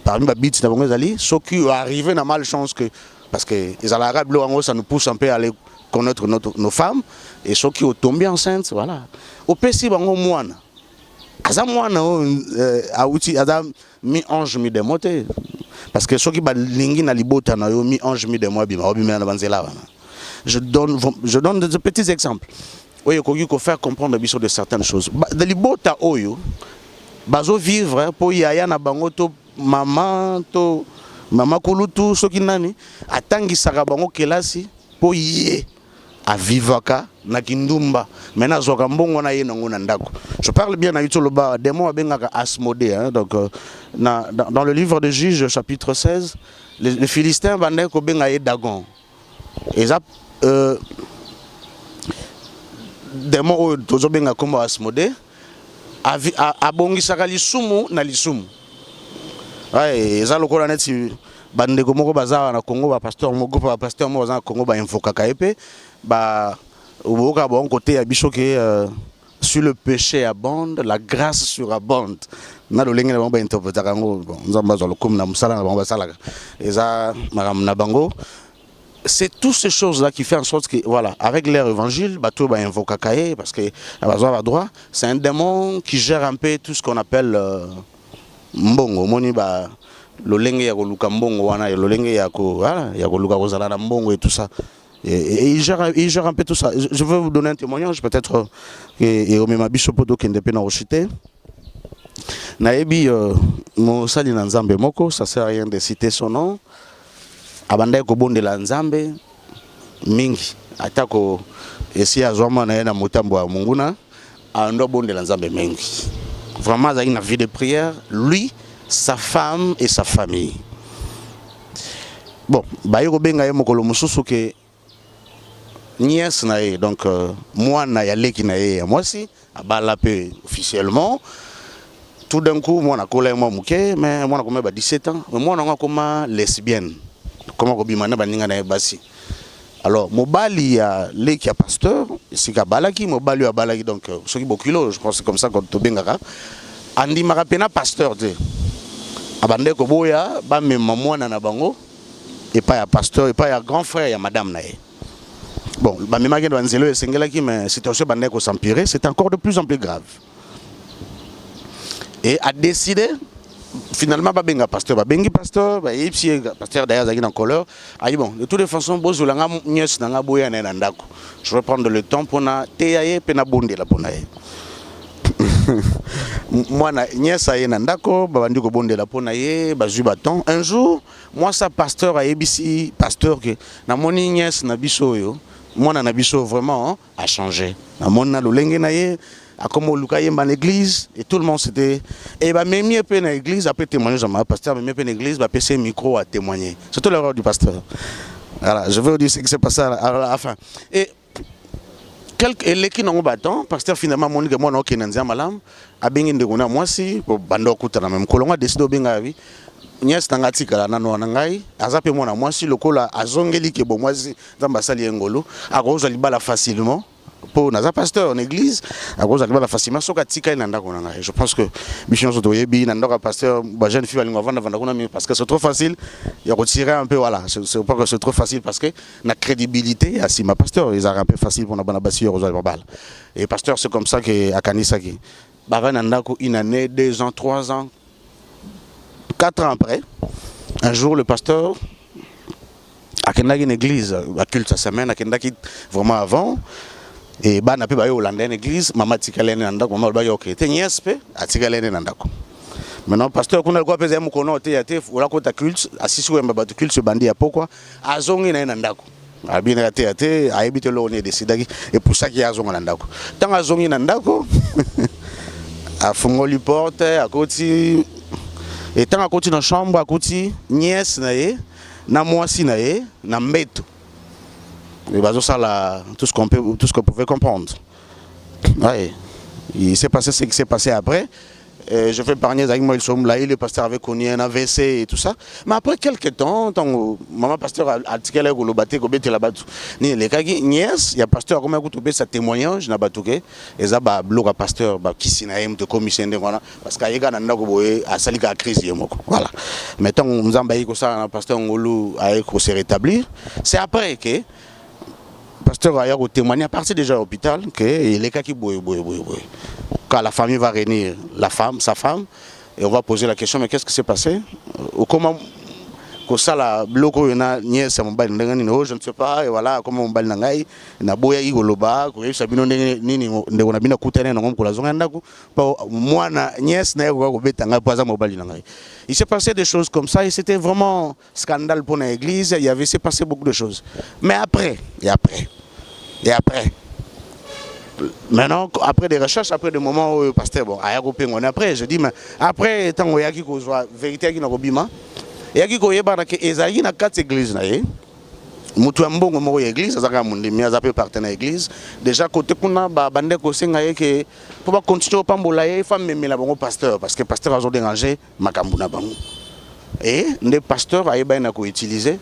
parmi ba bits na bango ezali ce qui arrivé na malchance que parce que les arabes ça nous pousse un peu à aller connaître nos femmes et ceux qui ont tombé enceintes voilà au PC bango moana aza moana a outil aza mi ange mi démoté parce que ceux qui ba lingi na libota na yo mi ange mi démo bima bima na banzela wana je donne des petits exemples oui ko faire comprendre biso de certaines choses de libota oyo bazo vivre pour yaya na bango to mama kulutu soki nani atangi saka bango kelasi po yé à vivaka na kindumba mena zoka mbongo na ye na ndako. Je parle bien na yutoloba démon abengaka Asmodée donc dans le livre de Juges chapitre 16 les Philistins bandé ko benga ye Dagon et ça démon tozo benga kombo Asmodée abongisaka lisumu na lisumu ouais ça lokola neti bande komoko bazara na Congo ba pasteur moko ba pasteur mo bazana Congo ba invoka kaepe ba oboka bon côté ya biso ke sur le péché abonde la grâce surabonde na lolenge na ba interpréter kango bon nzamba zo lokum na musala na ba salaka eza maram na bango c'est toutes ces choses là qui fait en sorte que voilà avec leur évangile bato ba invoka kae parce que bazwa ba droit c'est un démon qui gère un peu tout ce qu'on appelle mbongo moni ba lolenge ya koluka mbongo wana lolenge ya ko voilà ya koluka kozala na mbongo et tout ça et il gère un peu tout ça. Je veux vous donner un témoignage peut-être et au même abisso poto kende pe na rochité naebi mo sali na nzambe moko ça sert à rien de citer son nom abandai ko bondela nzambe mingi atako esi azwama na na motambo ya munguna ando bondela nzambe mingi vraiment il a une vie de prière lui sa femme et sa famille. Bon, bayo benga ye mokolo mususu ke nièce na ye donc moi na ya leki na ye moi si abala pe officiellement tout d'un coup moi na kola moi muke mais moi na koma ba 17 ans mais moi na koma lesbienne comment ko bimana baninga na basi alors mobali ya leki ya pasteur sika balaki mobali ya balaki donc soki bokilo je pense c'est comme ça quand to benga andi marapena pasteur de abande ko boya ba mema mwana na bango et pas ya pasteur et pas ya grand frère ya madame na ye. Bon ba mema ke banzelo esengelaki mais situation bande ko s'empirer c'est encore de plus en plus grave et a décidé finalement babenga pasteur babengi pasteur ba yipsi pasteur d'ailleurs zaki dans couleur ayi bon de toutes les façons bozulanga nyes nanga boya na ndako je vais prendre le temps pour na teyaye pe na bondela pona ye moi na nyes aye na ndako babandi ko bondela pona ye bazui baton un jour moi ça pasteur a yebisi pasteur que na moni nyes na biso yo moi na biso vraiment a changé na mona lolenge na ye à comme Luca dans l'église et tout le monde c'était et bah même mieux dans l'église après témoigner à pasteur mais mieux dans l'église bah passer micro à témoigner c'est tout l'erreur du pasteur. Voilà, je veux dire ce qui s'est passé à la fin et quelques et les qui n'ont pas bâton pasteur finalement mon gars moi non qui n'en malam a bien de gona moi si pour bando kuta na même kolonga décider bien vie nyes tanga tika na no ngai azape mona moi si lokola azongeli ke bon moi si nzamba sali ngolo a cause libala facilement pour naza pasteur en église à cause de la facilement soka tika inanda konanga je pense que mission soto yebi nanda pasteur ba jeune fille alinga vanda kuna parce que c'est trop facile il y a retirer un peu voilà c'est pas que c'est trop facile parce que la crédibilité asi ma pasteur ils a un peu facile pour na bana basi aux verbal et pasteur c'est comme ça que à kanisa qui ba nanda ko une année 2 ans 3 ans 4 ans après un jour le pasteur a une église à culte sa semaine a vraiment avant et bah n'a pas eu Hollande en église maman tikalene nandako maman ba yoke te nyespe atikalene nandako maintenant pasteur kuna alikuwa pesa mu kono te yate ula kota culte asisi wemba batu culte bandi ya pourquoi azongi na nandako abina yate aibite lo ne decidaki et pour ça qui azonga nandako tant azongi nandako a fungoli porte a koti et tant a koti na chambre a koti nièce na ye na mwasi na ye na mbeto. Et bah, ça là, tout ce qu'on pouvait comprendre. Ouais. Il s'est passé ce qui s'est passé après. Je fais parler avec moi, le pasteur avait connu un AVC et tout ça. Mais après quelques temps, maman pasteur a dit qu'elle a été là-bas. Il y a pasteur comme a sa témoignage, n'a pas tout et ça bah bloc pasteur bah qui s'y n'aime de commission de voilà parce qu'il y a un nagoboé à sali la crise voilà. Maintenant nous avons que ça pasteur Ngolo a se rétablir. C'est après que pasteur a témoigné à partir déjà à l'hôpital que les cas qui quand la famille va réunir sa femme et on va poser la question mais qu'est-ce qui s'est passé ou comment que ça la bloco na nièce mon bal je ne sais pas et voilà comment mon bal nangai na boya igoloba ko yesa bino nini ndeko na bina kutana na ngomko la zonga ndako moi na nièce na ko betanga poza mon bal nangai. Il s'est passé des choses comme ça et c'était vraiment scandale pour l'église, il y avait s'est passé beaucoup de choses. Mais après maintenant, après des recherches, après des moments où le pasteur, bon, après, je dis, mais après, tant qu'il y a qui soit vérité qui n'a pas bima, il y a qui a que Esaïe n'a 4 églises, mutu ambongo moko église azaka mundi mi azape partenaire église déjà côté kuna ba bande ko senga que pour pas continuer pambola ye femme memela bango pasteur parce que pasteur a dérangé makambu na bango et les pasteurs ayeba na ko utiliser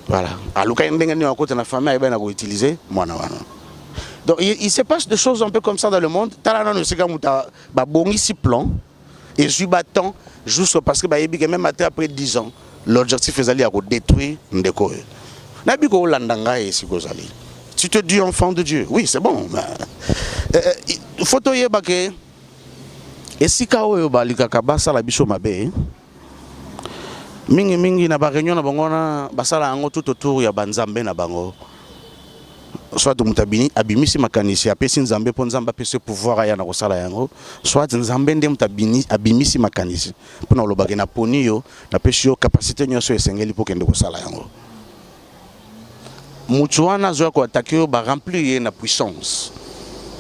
voilà aluka ndenga ni côté na famille ayeba na ko utiliser mwana wana. Donc il se passe des choses un peu comme ça dans le monde. Talana no sika muta ba bongi si plan et je battant juste parce que ba yebi que même après 10 ans l'objectif est d'aller détruire Ndeko. Nabiko Landanga et Sigozali. Tu te dis enfant de Dieu. Oui, c'est bon. Il faut que et si kao ba likakaba sala biso mabe. Mingi na ba réunion na bangona basala ango tout autour ya banzambe na bango. Soit mutabini abimisi makanisi apesi nzambe po nzamba pese pouvoir aya na kosala yango soit nzambe nde mutabini abimisi makanisi po na lobake na poni yo na pesi yo capacité nyoso esengeli po kende kosala yango mutu wana zo ko attaquer yo ba remplir na puissance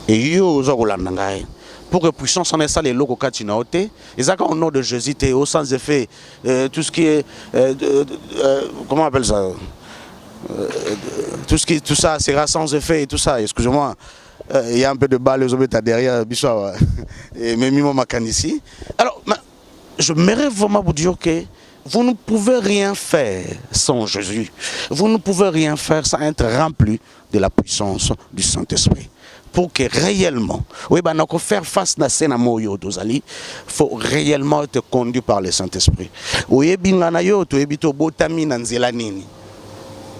et yo zo ko landa ngai pour que puissance en esa les loko kati na ote ezaka au nom de Jésus te au sans effet tout ce qui est comment on appelle ça tout ça sera sans effet et tout ça. Excusez-moi, il y a un peu de balle aux obétas derrière Bissoua et même mon ici. Alors, je m'aimerais vraiment vous dire que vous ne pouvez rien faire sans Jésus. Vous ne pouvez rien faire sans être rempli de la puissance du Saint-Esprit. Pour que réellement, oui, bah, nous faire face à ce moyo dozali, faut réellement être conduit par le Saint-Esprit. Oui, bingana yo to ebito botami nanzela nini.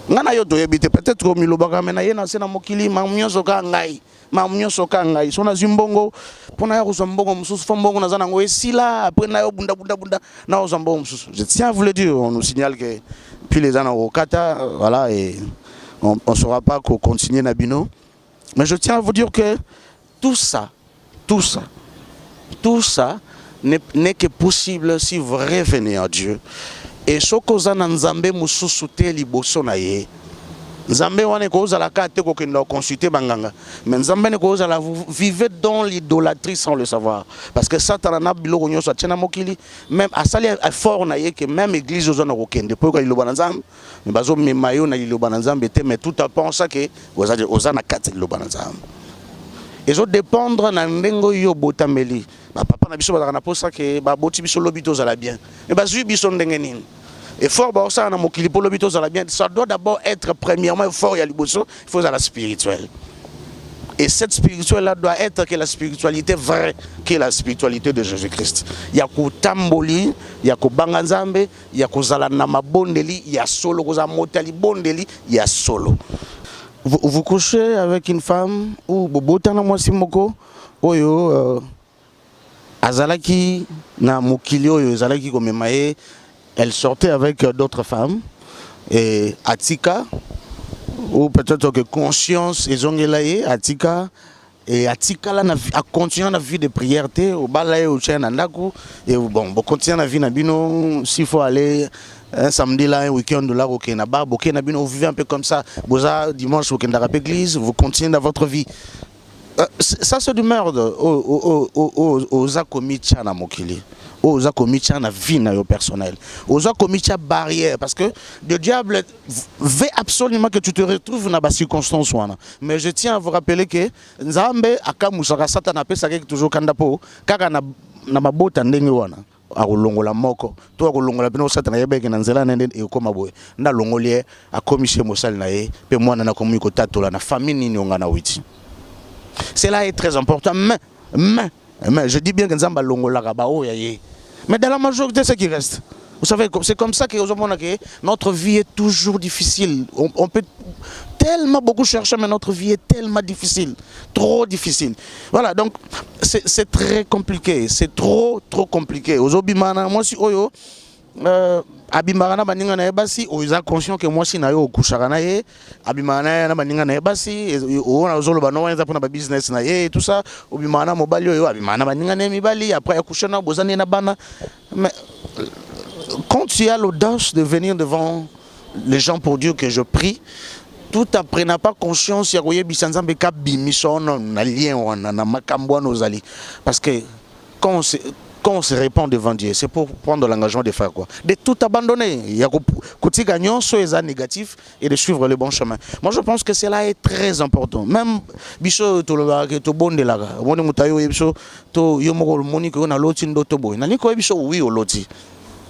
ngana yo toyebite peut-être ko milobaka mena ye na sena mokili mamnyoso ka ngai mamnyoso ka ngai sona zimbongo pona ya kozambongo mususu fombongo na zanango esila après na yo bunda na ozambongo mususu. Je tiens à vous le dire, on nous signale que puis les ans au Qatar voilà et on saura pas qu'on continue Nabino, mais je tiens à vous dire que tout ça n'est que possible si vous revenez à Dieu. Et ce que vous avez Nzambe mususu te liboso na ye. Nzambe wane ko za la kate ko kendo consulter banganga. Mais Nzambe ne ko za la vous vivez dans l'idolâtrie sans le savoir. Parce que Satan na biloko nyoso tena mokili même asali fort na ye que même église ozana ko kende po ko liloba Nzambe. Mais bazo memayo na liloba Nzambe te mais tout à penser que ozana kate liloba Nzambe. Et zo dépendre na ndengo yo botameli. Ba papa na biso ba na posa que ba boti biso lobito za la bien. Mais bazui biso ndenge nini. Et fort, ça doit d'abord être premièrement fort, il faut la spirituelle. Et cette spirituelle-là doit être que la spiritualité vraie, qui est la spiritualité de Jésus-Christ. Il y a ko tamboli, il y a ko banganzambe, il y a ko zalanama bondeli, il y a solo, ko zamotali bondeli, il y a solo. Vous couchez avec une femme ou bobotana mwasi moko oyo azalaki na mokili oyo azalaki komemaye. Elle sortait avec d'autres femmes et Atika ou peut-être que conscience et zongelaye Atika et Atika là a continué la vie de prière au balaye au chien nandaku et bon continuer la vie na bino s'il faut aller un samedi là un week-end là au Kenaba boké na bino vous vivez un peu comme ça boza dimanche au Kendara église vous continuez dans votre vie. Ça c'est du merde aux akomicha na mokili. Aux akomicha na vie na yo personnel. Aux akomicha barrière parce que le diable veut absolument que tu te retrouves dans la circonstance wana. Mais je tiens à vous rappeler que Nzambe akamusaka Satan apesa ke toujours kandapo kaka na mabota ndenge wana. Akolongola moko to akolongola pino Satan yebeke na nzela nende ekoma boye nda longolie akomishe mosali na ye pe mwana na komi ko tatola na famille nini ngana witi. Cela est très important, mais je dis bien que Nzamba longola ba o yaye. Mais dans la majorité ce qui reste. Vous savez, c'est comme ça que notre vie est toujours difficile. On peut tellement beaucoup chercher, mais notre vie est tellement difficile. Trop difficile. Voilà, donc c'est très compliqué. C'est trop compliqué. Ozobimana, moi si oyo, Abimarana baninga na ebasi, oza conscient que moi si na yo kushaka na ye, Abimana na baninga na ebasi, o na zolo bano wenza pona ba business na ye tout ça, Obimana mobali yo, Abimana baninga na mibali, après akusha na bozani na bana. Mais quand tu as l'audace de venir devant les gens pour dire que je prie, tout après n'a pas conscience ya koye bisanzambe ka bimiso na lien wana na makambo na ozali parce que quand on se répand devant Dieu, c'est pour prendre l'engagement de faire quoi? De tout abandonner. Il y a côté gagnant, soit négatif et de suivre le bon chemin. Moi, je pense que cela est très important. Même biso to le to bon de la. Moni mutayo biso to yomoko moni ko na loti ndoto boy. Na niko biso oui au loti.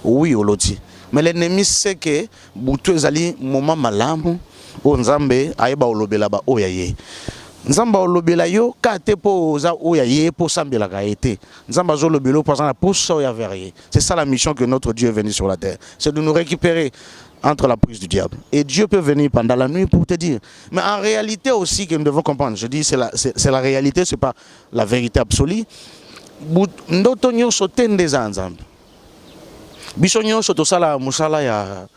Oui au loti. Mais l'ennemi sait que butu ezali moment malamu o Nzambe ayeba olobela ba oyaye. Nzamba olobela yo kate po za oyaye po sambela ka été. Nzamba zo lobelo pour ça po so ya verrier. C'est ça la mission que notre Dieu est venu sur la terre. C'est de nous récupérer entre la prise du diable. Et Dieu peut venir pendant la nuit pour te dire. Mais en réalité aussi que nous devons comprendre. Je dis c'est la réalité, c'est pas la vérité absolue. Ndoto nyonso tende za Nzambe. Biso nyonso to sala musala ya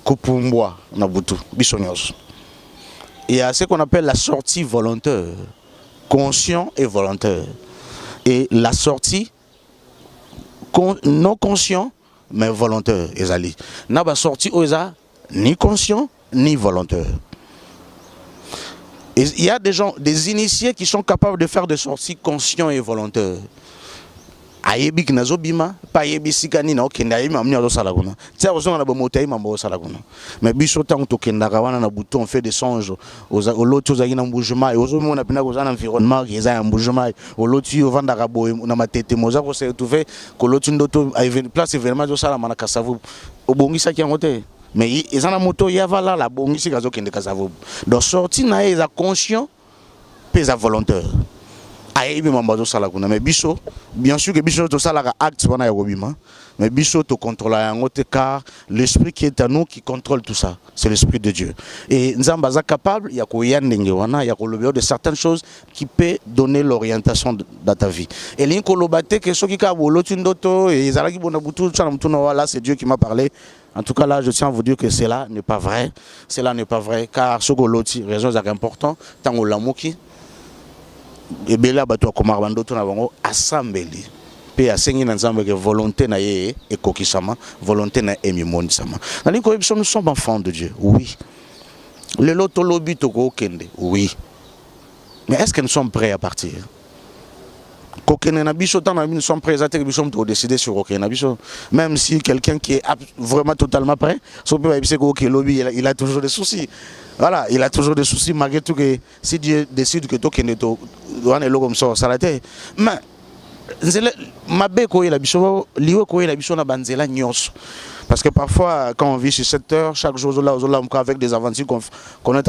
kopumbwa na butu. Biso nyonso. Il y a ce qu'on appelle la sortie volontaire, conscient et volontaire. Et la sortie non conscient, mais volontaire. Ezali. N'a pas sorti ni conscient, ni volontaire. Et il y a des gens, des initiés qui sont capables de faire des sorties conscients et volontaires. Ayebik nazobima pa yebisikani na okenda yima mnya do salaguna tia ozonga na bomota yima mbo salaguna mais biso tant to kenda wana na bouton on fait des songes aux loto za ina mbujuma et ozo mona pina ko za environnement qui za mbujuma au loto yo vanda ka boy na matete moza ko se trouver ko loto ndoto place événement do sala mana kasavu obongisa ki ngote mais ezana moto ya vala la bongisi kazo kende kasavu donc sorti na eza conscient pesa volontaire. mais biso bien sûr que biso to sala acte wana ya kobima mais biso to contrôler yango te car l'esprit qui est à nous qui contrôle tout ça c'est l'esprit de Dieu et nzamba za capable ya koya ndenge wana ya kolobeo de certaines choses qui peut donner l'orientation dans ta vie et lin kolobate que soki ka boloti ndoto et ezalaki bona butu tsana mutuna wala c'est Dieu qui m'a parlé. En tout cas, là, je tiens à vous dire que cela n'est pas vrai. Cela n'est pas vrai, car ce que l'autre raison est important, tant que l'amoki, et bien là, tu as comme Armando, tu as assemblé. Puis à cinq ensemble que volonté na et kokisama, volonté na emimoni sama. Nous sommes enfants de Dieu, oui. Le loto lobby toko kende, oui. Mais est-ce que nous sommes prêts à partir? Nous sommes prêts à décider sur même si quelqu'un qui est vraiment totalement prêt, il a toujours des soucis. Voilà, il a toujours des soucis malgré tout que si Dieu décide que tu es comme ça, ça l'a été. Mais parce que parfois, quand on vit sur cette heure, chaque jour, là, avec des aventures qu'on est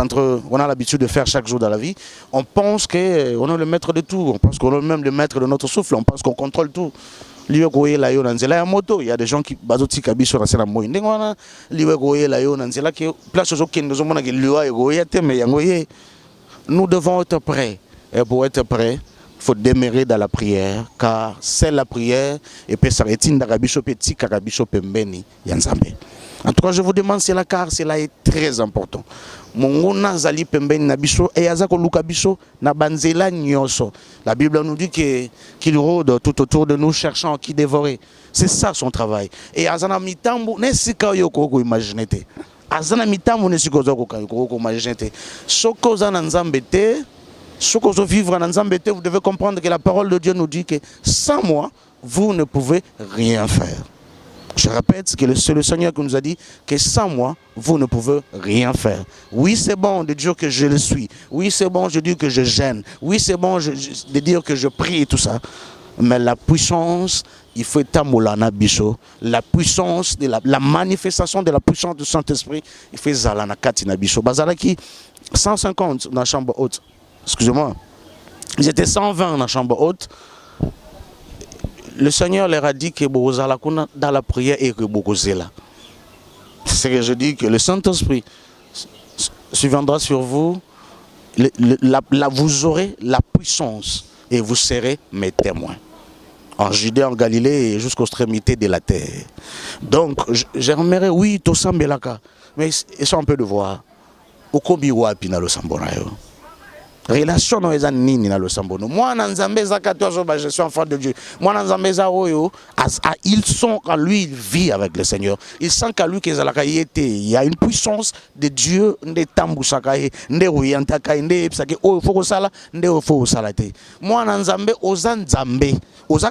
on a l'habitude de faire chaque jour dans la vie, on pense qu'on est le maître de tout, on pense qu'on est même le maître de notre souffle, on pense qu'on contrôle tout. Il y a des gens qui nous devons être prêts. Et pour être prêts, il faut demeurer dans la prière, car c'est la prière et puis ça retient d'Arabiso petit Karabiso Pembeni Yanzambe. En tout cas, je vous demande cela car cela est très important. Mongona Zali Pembeni Nabiso et Azako Lukabiso Nabanzela Nyoso. La Bible nous dit qu'il rôde tout autour de nous cherchant qui dévorer. C'est ça son travail. Et Azana Mitambo Nesika Yoko imaginez. Azana Mitambo Nesika Yoko imaginez. Soko Zananzambete. Ce que je vivre en Nzambete, vous devez comprendre que la parole de Dieu nous dit que sans moi, vous ne pouvez rien faire. Je répète que c'est le Seigneur qui nous a dit que sans moi, vous ne pouvez rien faire. Oui, c'est bon de dire que je le suis. Oui, c'est bon de dire que je gêne. Oui, c'est bon de dire que je prie et tout ça. Mais la puissance, il faut tamolana biso. La puissance, la manifestation de la puissance du Saint-Esprit, il faut zalana katina biso. Bazalaki 150 dans la chambre haute. Excusez-moi, ils étaient 120 dans la chambre haute. Le Seigneur leur a dit que dans la prière et que là. C'est ce que je dis, que le Saint-Esprit viendra sur vous, vous aurez la puissance et vous serez mes témoins. En Judée, en Galilée et jusqu'aux extrémités de la terre. Donc, j'aimerais, oui, tout ça, mais c'est un peu de voir. Au Kobiwa Pinalo Sambonayo. Relation dans les années dans le sambono. Moi, je suis enfant de Dieu. Moi, ils sont quand lui il vit avec le Seigneur. Il sent qu'à lui il y a une puissance de Dieu. Moi,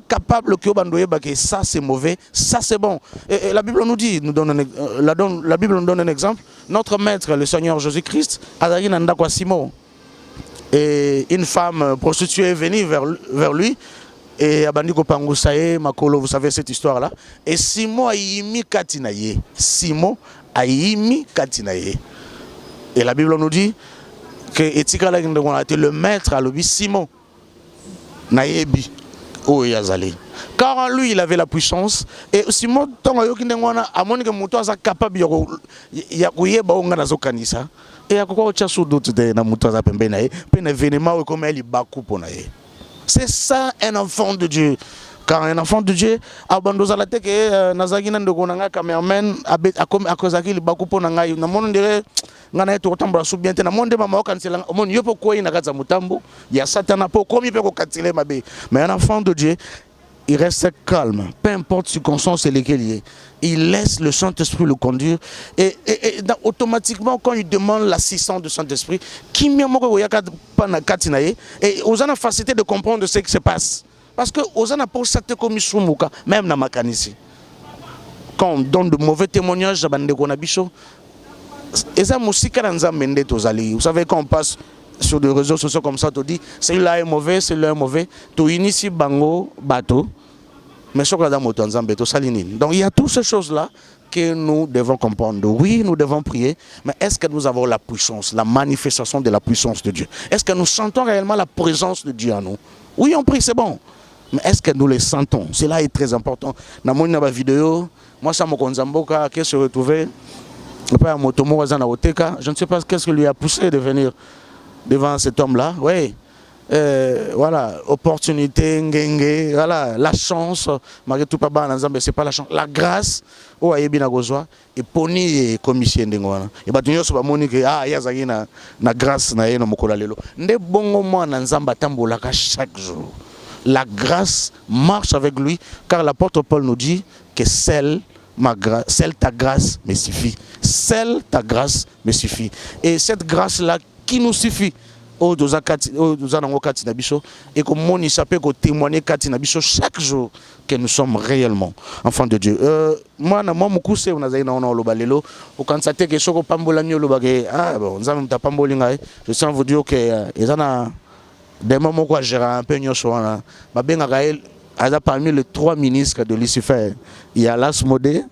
capable que ça c'est mauvais, ça c'est bon. Et la Bible nous dit, la Bible nous donne un exemple. Notre maître, le Seigneur Jésus-Christ, Simon. Et une femme prostituée est venue vers lui et Abandiko Pangousaye, Makolo, vous savez cette histoire-là. Et Simon a imi Katinaye. Simon a imi Katinaye. Et la Bible nous dit que Etikala le maître a l'obéi Simon Nayebi. Oh Yazali. Car en lui il avait la puissance et Simon tant a monique moto a capable yakoyeba onga nazokanisa. Et c'est ça un enfant de Dieu. Car un enfant de Dieu, mais un enfant de Dieu, il reste calme, peu importe circonstance et lesquelles il est. Il laisse le Saint-Esprit le conduire et automatiquement quand il demande l'assistance du Saint-Esprit, et on a la facilité de comprendre ce qui se passe. Parce que on a pour cette commission, même dans ma canisi. Quand on donne de mauvais témoignages, vous savez quand on passe sur des réseaux sociaux comme ça, tu dis celui-là est mauvais, celui-là est mauvais, tu inities bango bateau. Mais donc il y a toutes ces choses-là que nous devons comprendre. Oui, nous devons prier, mais est-ce que nous avons la puissance, la manifestation de la puissance de Dieu? Est-ce que nous sentons réellement la présence de Dieu en nous? Oui, on prie, c'est bon. Mais est-ce que nous les sentons? Cela est très important. Dans mon vidéo, moi, ça m'a konzamboka, qui se retrouvait, je ne sais pas qu'est-ce qui lui a poussé de venir devant cet homme-là. Oui. Voilà, opportunité, ngenge, voilà, la chance, malgré tout pas bas, c'est pas la chance, la grâce, oh ayebi na gozwa et poni et commission ndengwana. Et ba tunyo so ba moni que ah ya zaki na grâce na ye no mokola lelo. Nde bongo mo na nzamba tambolaka chaque jour. La grâce marche avec lui car l'apôtre Paul nous dit que seule ta grâce me suffit. Seule ta grâce me suffit. Et cette grâce-là qui nous suffit, et comme on peut témoigner chaque jour que nous sommes réellement enfants de Dieu. Moi, je sens vous dire que des moments où j'ai un peu parmi les 3 ministres de Lucifer. Il y a Lasmodé,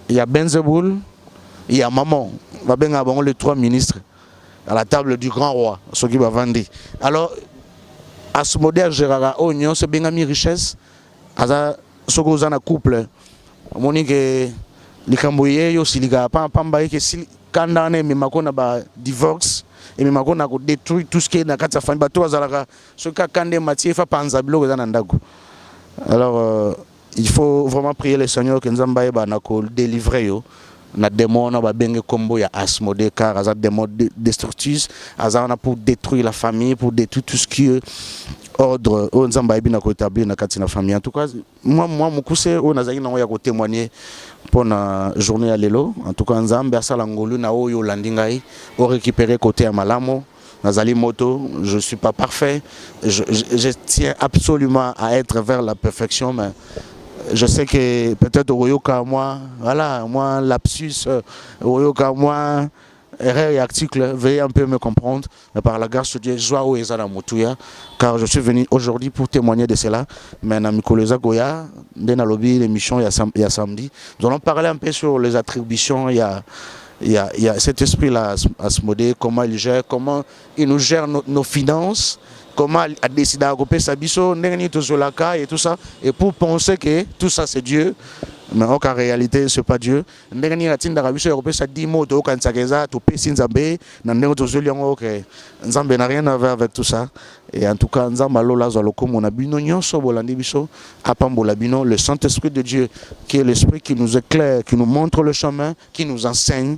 il y a Benzeboul, il y a Maman. Les 3 ministres à la table du grand roi, ce qui va vendre. Alors, à ce modèle, Gérard Oignon, c'est bien ami richesse, à ce que un couple, Monique, les Cambouillés, aussi les gars, pas que si condamné, mais ma ba divorce, et mais ma détruit tout ce qui est dans la famille, tout ce qu'a condamné Mathieu, il faut pas en zablo, alors, il faut vraiment prier le Seigneur que nous avons délivré. Na démon na benge combo ya Asmodée car azat démon destructrice azana pour détruire la famille, pour détruire tout ce qui est ordre on nzamba ebina ko établir na kati na famille. En tout cas moi mukuse on azaki na ya ko témoigner pour la journée à lelo. En tout cas nzamba asala ngolu na oyo landingai o récupérer côté à malamo nazali moto. Je suis pas parfait, je tiens absolument à être vers la perfection, mais je sais que peut-être Oyoka moi, voilà, moi lapsus, Oyoka moi, erreur et article, veuillez un peu me comprendre, mais par la grâce de Dieu, joie au Ezana Moutouya, car je suis venu aujourd'hui pour témoigner de cela. Mais dans Mikoleza Goya, dans la lobby, l'émission, il y a samedi, nous allons parler un peu sur les attributions, il y a cet esprit-là à se modérer, comment il gère, comment il nous gère nos finances. Comment il a décidé de couper sa biso, et tout ça, et pour penser que tout ça c'est Dieu, mais en réalité c'est pas Dieu. Ça dit mots de Nzambe n'a rien à voir avec tout ça. Et en tout cas, le Saint-Esprit de Dieu, qui est l'Esprit qui nous éclaire, qui nous montre le chemin, qui nous enseigne.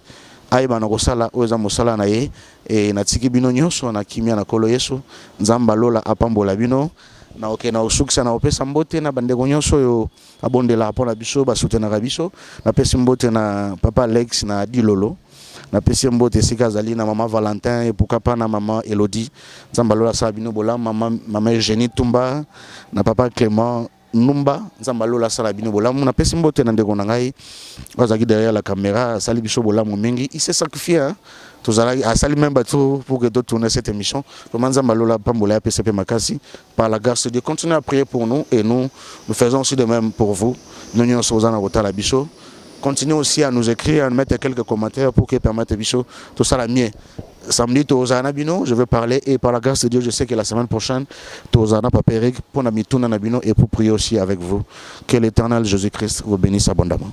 Aiba na kosala oza mosala na ye e natiki bino nyonso na kimia na kolo Yesu nzamba lola apambola bino na okena osukisa na opesa mbote na bandeko nyonso yo abondela pona biso basutenaka biso na pesi mbote na papa Alex na Dilolo na pesi mbote sika zali na mama Valentin et pourquoi pas na mama Elodie nzamba lola sa bino bola mama Eugénie Tumba na papa Clément Numba nzamba lola sala bino bolamu na pesi mbote na ndeko na ngai bazaki derrière la caméra sali biso bolamu mingi il s'est sacrifié hein tozala asali même bateau pour que d'autres tourner cette émission comment nzamba lola pambola PCP makasi par la grâce de Dieu continuez à prier pour nous et nous faisons aussi de même pour vous nous nous sommes en retard la biso. Continuez aussi à nous écrire, à nous mettre quelques commentaires pour que permettre biso tout ça la mienne. Samedi, Tozana Bino, je vais parler et par la grâce de Dieu, je sais que la semaine prochaine, Tozana Papéric, pour Namituna Nabino et pour prier aussi avec vous. Que l'Éternel Jésus-Christ vous bénisse abondamment.